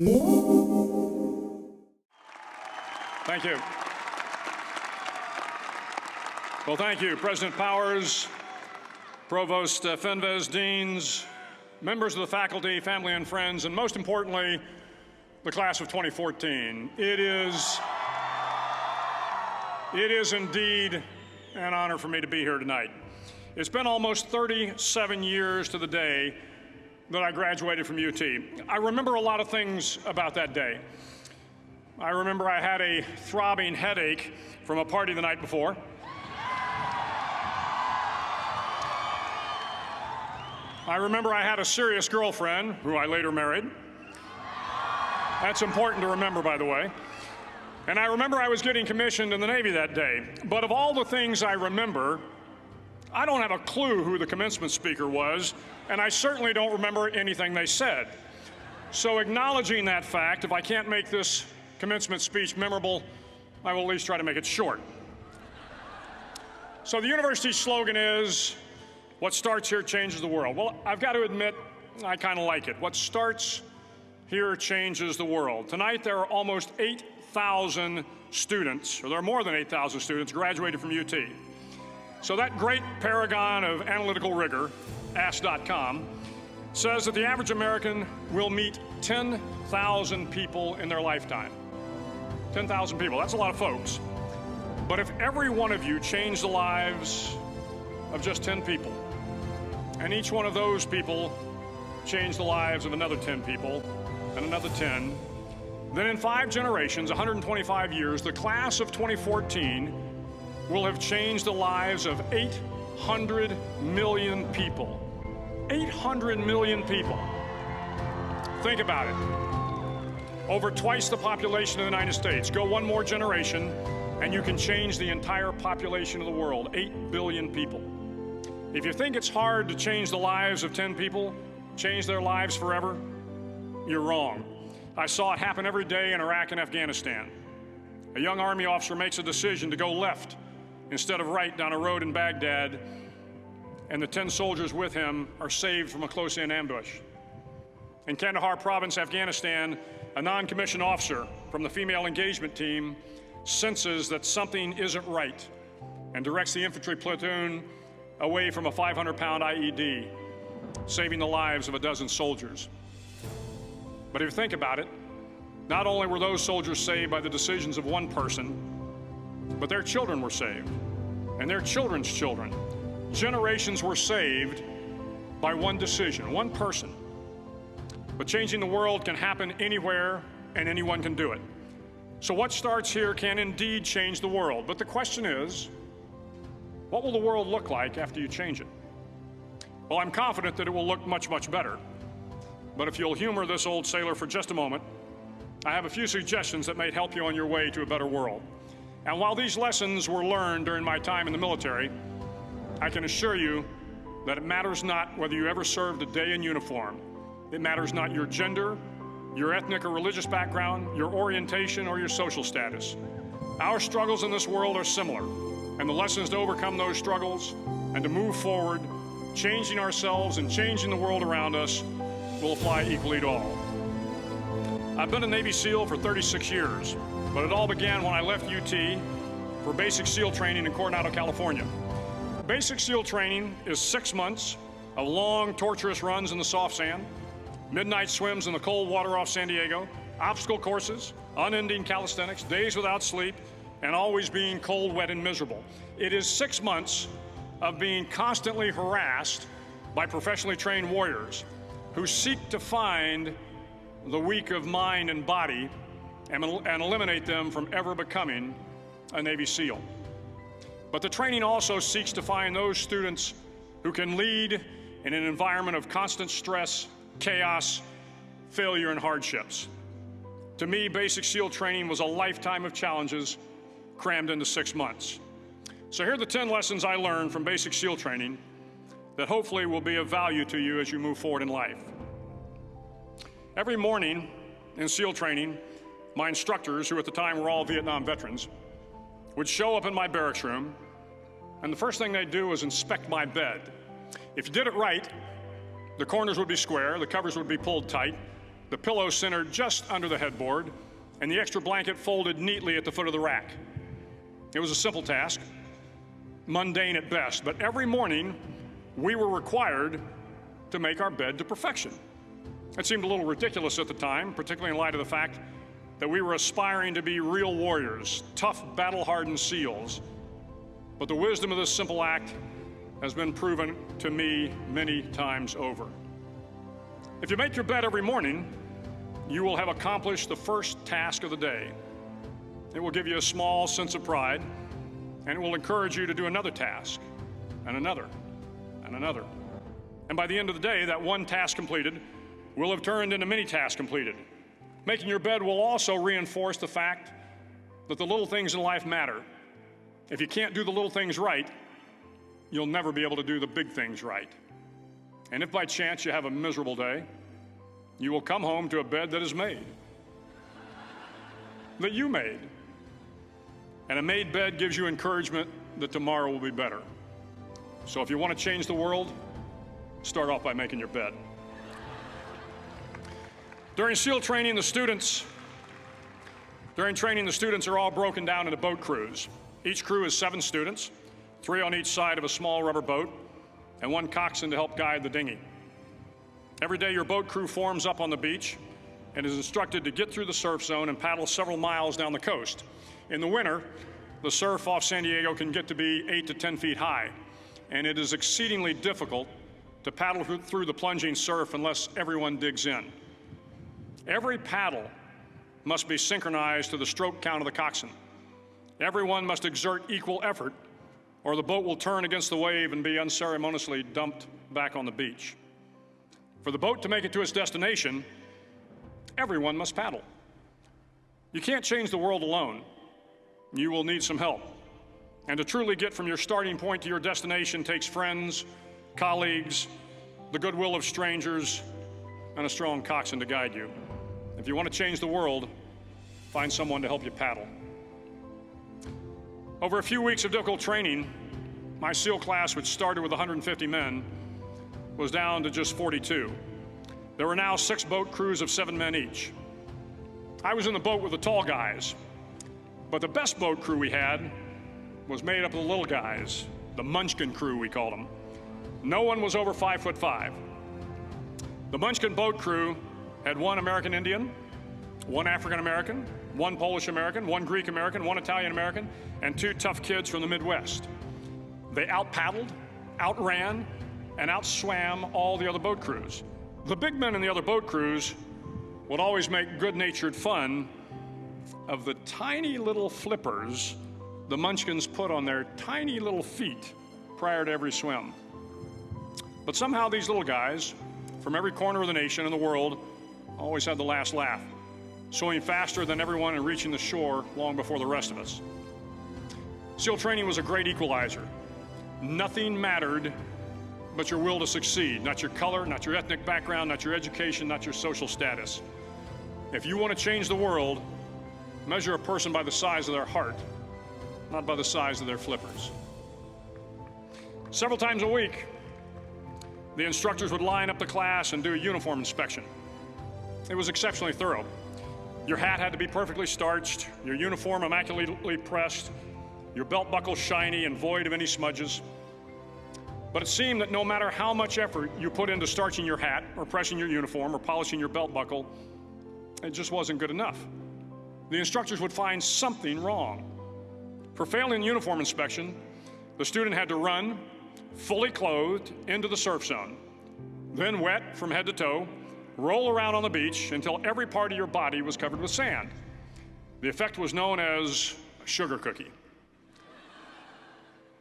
Thank you. Well, thank you, President Powers, Provost Fenves, deans, members of the faculty, family, and friends, and most importantly, the class of 2014. It is indeed an honor for me to be here tonight. It's been almost 37 years to the day that I graduated from UT. I remember a lot of things about that day. I remember I had a throbbing headache from a party the night before. I remember I had a serious girlfriend, who I later married. That's important to remember, by the way. And I remember I was getting commissioned in the Navy that day. But of all the things I remember, I don't have a clue who the commencement speaker was, and I certainly don't remember anything they said. So acknowledging that fact, if I can't make this commencement speech memorable, I will at least try to make it short. So the university's slogan is, "What starts here changes the world." Well, I've got to admit, I kind of like it. What starts here changes the world. Tonight, there are almost 8,000 students, or there are more than 8,000 students graduated from UT. So that great paragon of analytical rigor, Ask.com, says that the average American will meet 10,000 people in their lifetime. 10,000 people, that's a lot of folks. But if every one of you changed the lives of just 10 people, and each one of those people changed the lives of another 10 people, and another 10, then in 5 generations, 125 years, the class of 2014 will have changed the lives of 800 million people. 800 million people. Think about it. Over twice the population of the United States. Go one more generation, and you can change the entire population of the world, 8 billion people. If you think it's hard to change the lives of 10 people, change their lives forever, you're wrong. I saw it happen every day in Iraq and Afghanistan. A young Army officer makes a decision to go left instead of right down a road in Baghdad, and the 10 soldiers with him are saved from a close-in ambush. In Kandahar province, Afghanistan, a non-commissioned officer from the female engagement team senses that something isn't right and directs the infantry platoon away from a 500-pound IED, saving the lives of a dozen soldiers. But if you think about it, not only were those soldiers saved by the decisions of one person, but their children were saved, and their children's children. Generations were saved by one decision, one person. But changing the world can happen anywhere, and anyone can do it. So what starts here can indeed change the world. But the question is, what will the world look like after you change it? Well, I'm confident that it will look much, much better. But if you'll humor this old sailor for just a moment, I have a few suggestions that may help you on your way to a better world. And while these lessons were learned during my time in the military, I can assure you that it matters not whether you ever served a day in uniform. It matters not your gender, your ethnic or religious background, your orientation, or your social status. Our struggles in this world are similar, and the lessons to overcome those struggles and to move forward, changing ourselves and changing the world around us, will apply equally to all. I've been a Navy SEAL for 36 years, but it all began when I left UT for basic SEAL training in Coronado, California. Basic SEAL training is 6 months of long, torturous runs in the soft sand, midnight swims in the cold water off San Diego, obstacle courses, unending calisthenics, days without sleep, and always being cold, wet, and miserable. It is 6 months of being constantly harassed by professionally trained warriors who seek to find the weak of mind and body and eliminate them from ever becoming a Navy SEAL. But the training also seeks to find those students who can lead in an environment of constant stress, chaos, failure, and hardships. To me, basic SEAL training was a lifetime of challenges crammed into 6 months. So here are the 10 lessons I learned from basic SEAL training that hopefully will be of value to you as you move forward in life. Every morning in SEAL training, my instructors, who at the time were all Vietnam veterans, would show up in my barracks room, and the first thing they'd do was inspect my bed. If you did it right, the corners would be square, the covers would be pulled tight, the pillow centered just under the headboard, and the extra blanket folded neatly at the foot of the rack. It was a simple task, mundane at best, but every morning we were required to make our bed to perfection. It seemed a little ridiculous at the time, particularly in light of the fact that we were aspiring to be real warriors, tough, battle-hardened SEALs. But the wisdom of this simple act has been proven to me many times over. If you make your bed every morning, you will have accomplished the first task of the day. It will give you a small sense of pride, and it will encourage you to do another task, and another, and another. And by the end of the day, that one task completed will have turned into many tasks completed. Making your bed will also reinforce the fact that the little things in life matter. If you can't do the little things right, you'll never be able to do the big things right. And if by chance you have a miserable day, you will come home to a bed that is made, that you made. And a made bed gives you encouragement that tomorrow will be better. So if you want to change the world, start off by making your bed. During SEAL training, the students are all broken down into boat crews. Each crew is 7 students, 3 on each side of a small rubber boat, and 1 coxswain to help guide the dinghy. Every day, your boat crew forms up on the beach and is instructed to get through the surf zone and paddle several miles down the coast. In the winter, the surf off San Diego can get to be 8 to 10 feet high, and it is exceedingly difficult to paddle through the plunging surf unless everyone digs in. Every paddle must be synchronized to the stroke count of the coxswain. Everyone must exert equal effort, or the boat will turn against the wave and be unceremoniously dumped back on the beach. For the boat to make it to its destination, everyone must paddle. You can't change the world alone. You will need some help. And to truly get from your starting point to your destination takes friends, colleagues, the goodwill of strangers, and a strong coxswain to guide you. If you want to change the world, find someone to help you paddle. Over a few weeks of difficult training, my SEAL class, which started with 150 men, was down to just 42. There were now 6 boat crews of 7 men each. I was in the boat with the tall guys, but the best boat crew we had was made up of the little guys, the Munchkin crew, we called them. No one was over 5'5". The Munchkin boat crew had 1 American Indian, 1 African American, 1 Polish American, 1 Greek American, 1 Italian American, and 2 tough kids from the Midwest. They out-paddled, outran, and outswam all the other boat crews. The big men in the other boat crews would always make good-natured fun of the tiny little flippers the Munchkins put on their tiny little feet prior to every swim. But somehow these little guys from every corner of the nation and the world always had the last laugh, swimming faster than everyone and reaching the shore long before the rest of us. SEAL training was a great equalizer. Nothing mattered but your will to succeed, not your color, not your ethnic background, not your education, not your social status. If you want to change the world, measure a person by the size of their heart, not by the size of their flippers. Several times a week, the instructors would line up the class and do a uniform inspection. It was exceptionally thorough. Your hat had to be perfectly starched, your uniform immaculately pressed, your belt buckle shiny and void of any smudges. But it seemed that no matter how much effort you put into starching your hat or pressing your uniform or polishing your belt buckle, it just wasn't good enough. The instructors would find something wrong. For failing the uniform inspection, the student had to run, fully clothed, into the surf zone, then wet from head to toe, roll around on the beach until every part of your body was covered with sand. The effect was known as a sugar cookie.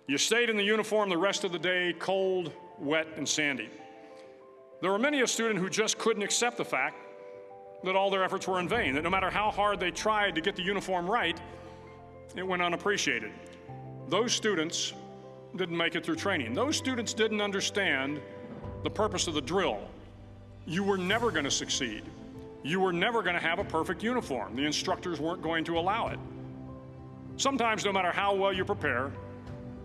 You stayed in the uniform the rest of the day, cold, wet, and sandy. There were many a student who just couldn't accept the fact that all their efforts were in vain, that no matter how hard they tried to get the uniform right, it went unappreciated. Those students didn't make it through training. Those students didn't understand the purpose of the drill. You were never going to succeed. You were never going to have a perfect uniform. The instructors weren't going to allow it. Sometimes, no matter how well you prepare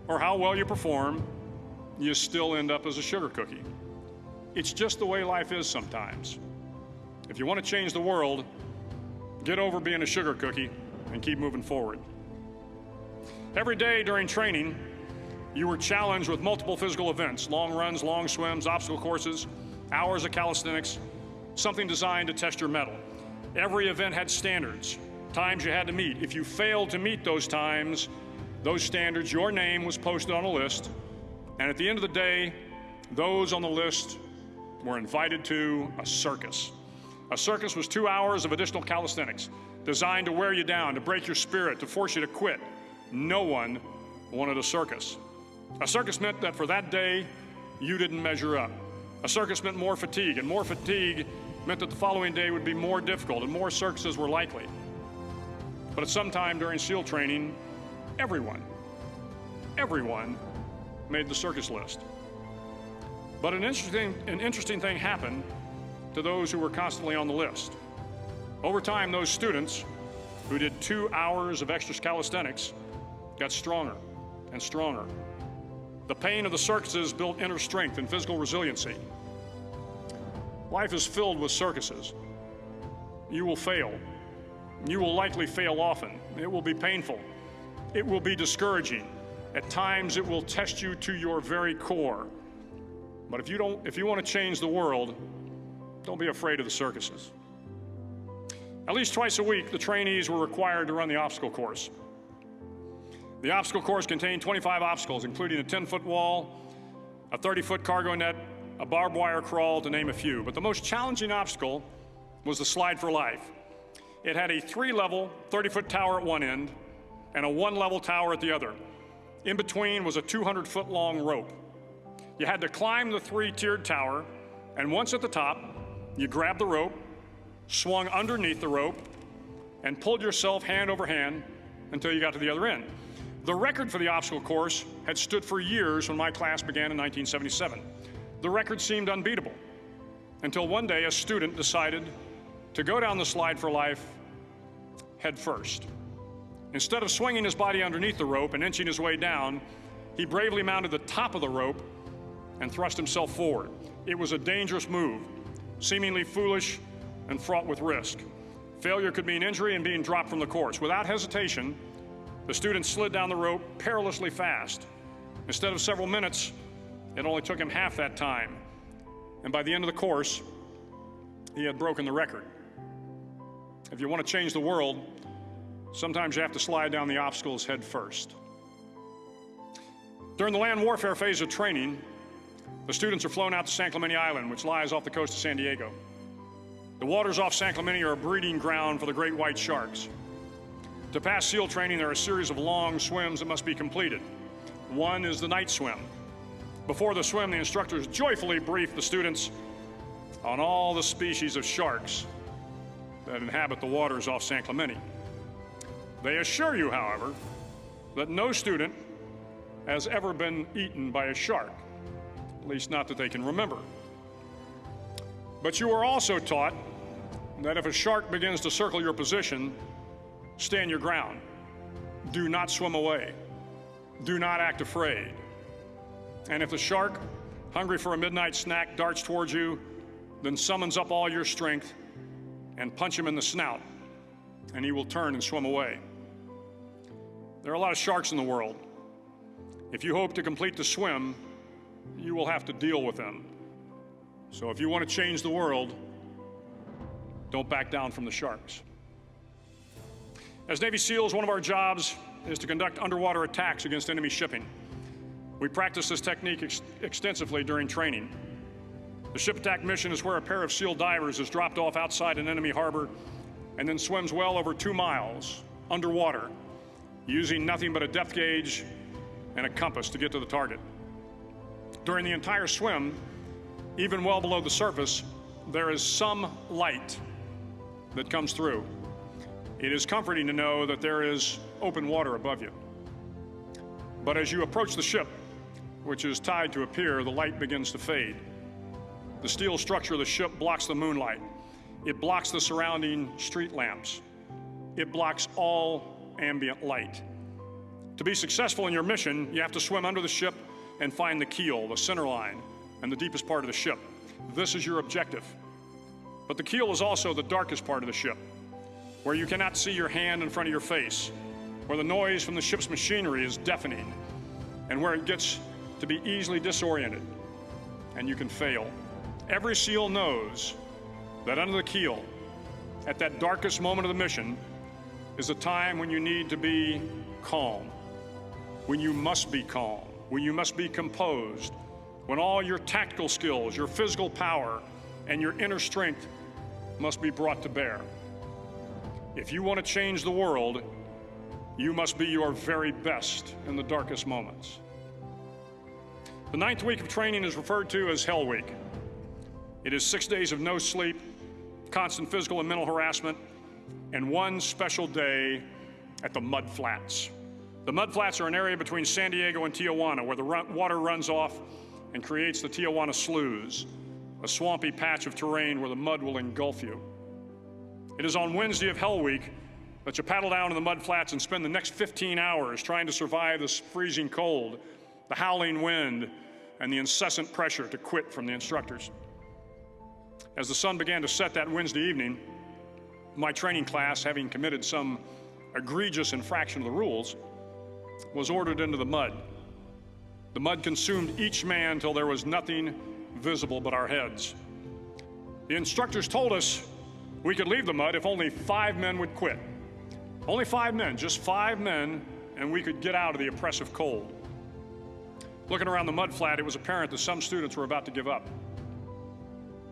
or how well you perform, you still end up as a sugar cookie. It's just the way life is sometimes. If you want to change the world, get over being a sugar cookie and keep moving forward. Every day during training, you were challenged with multiple physical events: long runs, long swims, obstacle courses, hours of calisthenics, something designed to test your mettle. Every event had standards, times you had to meet. If you failed to meet those times, those standards, your name was posted on a list, and at the end of the day, those on the list were invited to a circus. A circus was 2 hours of additional calisthenics, designed to wear you down, to break your spirit, to force you to quit. No one wanted a circus. A circus meant that for that day, you didn't measure up. A circus meant more fatigue, and more fatigue meant that the following day would be more difficult and more circuses were likely. But at some time during SEAL training, everyone made the circus list. But an interesting thing happened to those who were constantly on the list. Over time, those students who did 2 hours of extra calisthenics got stronger and stronger. The pain of the circuses built inner strength and physical resiliency. Life is filled with circuses. You will fail. You will likely fail often. It will be painful. It will be discouraging. At times, it will test you to your very core. But if you want to change the world, don't be afraid of the circuses. At least twice a week, the trainees were required to run the obstacle course. The obstacle course contained 25 obstacles, including a 10-foot wall, a 30-foot cargo net, a barbed wire crawl, to name a few. But the most challenging obstacle was the slide for life. It had a 3-level, 30-foot tower at one end and a 1-level tower at the other. In between was a 200-foot long rope. You had to climb the 3-tiered tower, and once at the top, you grabbed the rope, swung underneath the rope, and pulled yourself hand over hand until you got to the other end. The record for the obstacle course had stood for years when my class began in 1977. The record seemed unbeatable until one day a student decided to go down the slide for life head first. Instead of swinging his body underneath the rope and inching his way down, he bravely mounted the top of the rope and thrust himself forward. It was a dangerous move, seemingly foolish and fraught with risk. Failure could mean injury and being dropped from the course. Without hesitation, the student slid down the rope perilously fast. Instead of several minutes, it only took him half that time. And by the end of the course, he had broken the record. If you want to change the world, sometimes you have to slide down the obstacles head first. During the land warfare phase of training, the students are flown out to San Clemente Island, which lies off the coast of San Diego. The waters off San Clemente are a breeding ground for the great white sharks. To pass SEAL training, there are a series of long swims that must be completed. One is the night swim. Before the swim, the instructors joyfully brief the students on all the species of sharks that inhabit the waters off San Clemente. They assure you, however, that no student has ever been eaten by a shark, at least not that they can remember. But you are also taught that if a shark begins to circle your position, stand your ground. Do not swim away. Do not act afraid. And if the shark, hungry for a midnight snack, darts towards you, then summons up all your strength and punch him in the snout, and he will turn and swim away. There are a lot of sharks in the world. If you hope to complete the swim, you will have to deal with them. So if you want to change the world, don't back down from the sharks. As Navy SEALs, one of our jobs is to conduct underwater attacks against enemy shipping. We practice this technique extensively during training. The ship attack mission is where a pair of SEAL divers is dropped off outside an enemy harbor and then swims well over 2 miles underwater, using nothing but a depth gauge and a compass to get to the target. During the entire swim, even well below the surface, there is some light that comes through. It is comforting to know that there is open water above you. But as you approach the ship, which is tied to a pier, the light begins to fade. The steel structure of the ship blocks the moonlight. It blocks the surrounding street lamps. It blocks all ambient light. To be successful in your mission, you have to swim under the ship and find the keel, the center line, and the deepest part of the ship. This is your objective. But the keel is also the darkest part of the ship, where you cannot see your hand in front of your face, where the noise from the ship's machinery is deafening, and where it gets to be easily disoriented, and you can fail. Every SEAL knows that under the keel, at that darkest moment of the mission, is a time when you need to be calm, when you must be calm, when you must be composed, when all your tactical skills, your physical power, and your inner strength must be brought to bear. If you want to change the world, you must be your very best in the darkest moments. The 9th week of training is referred to as Hell Week. It is 6 days of no sleep, constant physical and mental harassment, and one special day at the Mud Flats. The Mud Flats are an area between San Diego and Tijuana where the water runs off and creates the Tijuana Sloughs, a swampy patch of terrain where the mud will engulf you. It is on Wednesday of Hell Week that you paddle down to the Mud Flats and spend the next 15 hours trying to survive this freezing cold, the howling wind, and the incessant pressure to quit from the instructors. As the sun began to set that Wednesday evening, my training class, having committed some egregious infraction of the rules, was ordered into the mud. The mud consumed each man till there was nothing visible but our heads. The instructors told us we could leave the mud if only 5 men would quit. Only 5 men, just 5 men, and we could get out of the oppressive cold. Looking around the mud flat, it was apparent that some students were about to give up.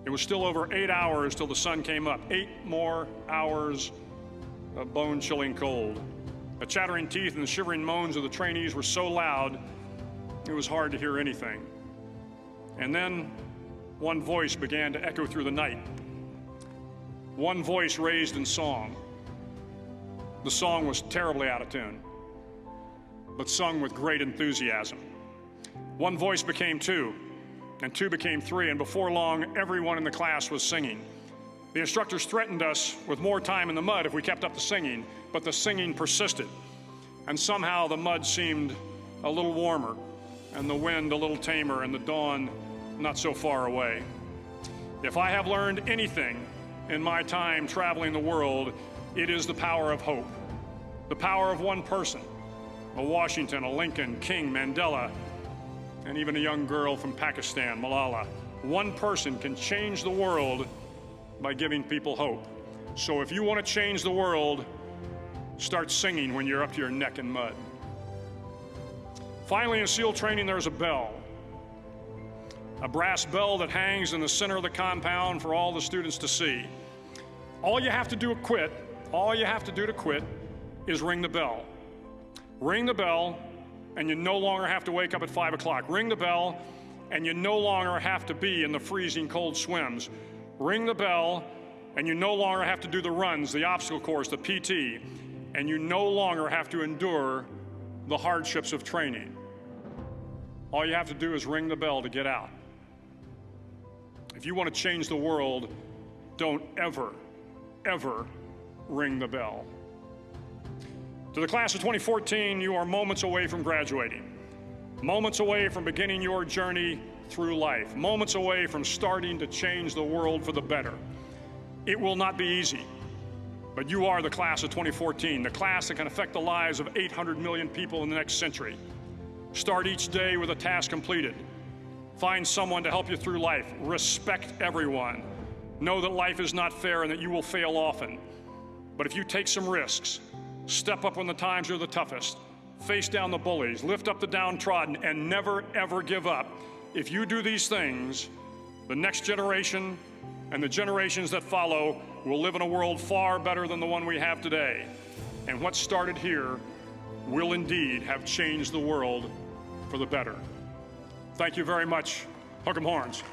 It was still over 8 hours till the sun came up. 8 more hours of bone-chilling cold. The chattering teeth and the shivering moans of the trainees were so loud, it was hard to hear anything. And then one voice began to echo through the night. One voice raised in song. The song was terribly out of tune, but sung with great enthusiasm. One voice became 2, and 2 became 3, and before long, everyone in the class was singing. The instructors threatened us with more time in the mud if we kept up the singing, but the singing persisted, and somehow the mud seemed a little warmer, and the wind a little tamer, and the dawn not so far away. If I have learned anything in my time traveling the world, it is the power of hope, the power of one person, a Washington, a Lincoln, King, Mandela, and even a young girl from Pakistan, Malala. One person can change the world by giving people hope. So if you want to change the world, start singing when you're up to your neck in mud. Finally, in SEAL training, there's a bell. A brass bell that hangs in the center of the compound for all the students to see. All you have to do to quit is ring the bell. Ring the bell, and you no longer have to wake up at 5 o'clock. Ring the bell, and you no longer have to be in the freezing cold swims. Ring the bell, and you no longer have to do the runs, the obstacle course, the PT, and you no longer have to endure the hardships of training. All you have to do is ring the bell to get out. If you want to change the world, don't ever, ever ring the bell. To the class of 2014, you are moments away from graduating, moments away from beginning your journey through life, moments away from starting to change the world for the better. It will not be easy, but you are the class of 2014, the class that can affect the lives of 800 million people in the next century. Start each day with a task completed. Find someone to help you through life. Respect everyone. Know that life is not fair and that you will fail often. But if you take some risks, step up when the times are the toughest, face down the bullies, lift up the downtrodden, and never, ever give up. If you do these things, the next generation and the generations that follow will live in a world far better than the one we have today. And what started here will indeed have changed the world for the better. Thank you very much. Hook 'em horns.